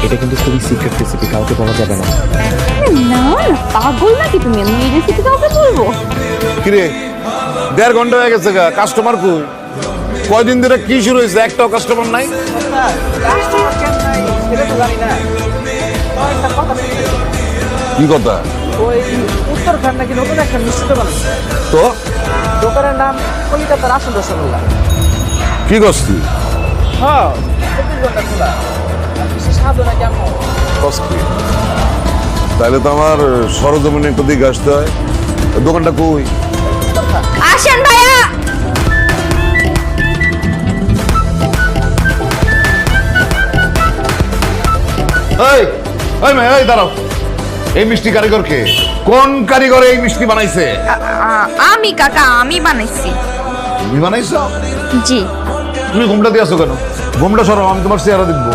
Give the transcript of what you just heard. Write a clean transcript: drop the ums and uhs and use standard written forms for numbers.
এটা কিন্তু খুবই সিক্রেট রেসিপি, কাউকে বলা যাবে না। না না, পাগল নাকি তুমি? আমি এই রেসিপি কাউকে বলবো? কিরে 1.5 ঘন্টা হয়ে গেছে গা, কাস্টমার কই? কয়দিন ধরে কি শুরু হয়েছে, একটাও কাস্টমার নাই? কি কথা? ওই উত্তরখান নাকি নতুন একটা মিষ্টি দোকান আছে। তো দোকানের নাম কলিকাতার আসল রসগোল্লা। কি করছি? হ্যাঁ, 24 ঘন্টা খোলা। আর বিশেষ স্বাদ নাকি আমার। কষ্টি তাহলে তো আমার সরজমিনে একটা দিকে আসতে হয়। দোকানটা কই? আসেন ভাইয়া। এই এই মেয়ে, এই দাঁড়াও। এই মিষ্টি কারিগর কে? কোন কারিগর এই মিষ্টি বানাইছে? আমি কাকা, আমি বানাইছি। তুমি বানাইছো? জি। তুমি ঘুমটা দিয়ে আসো কেন? ঘুমটা সরাও, আমি তোমার চেহারা দেখবো।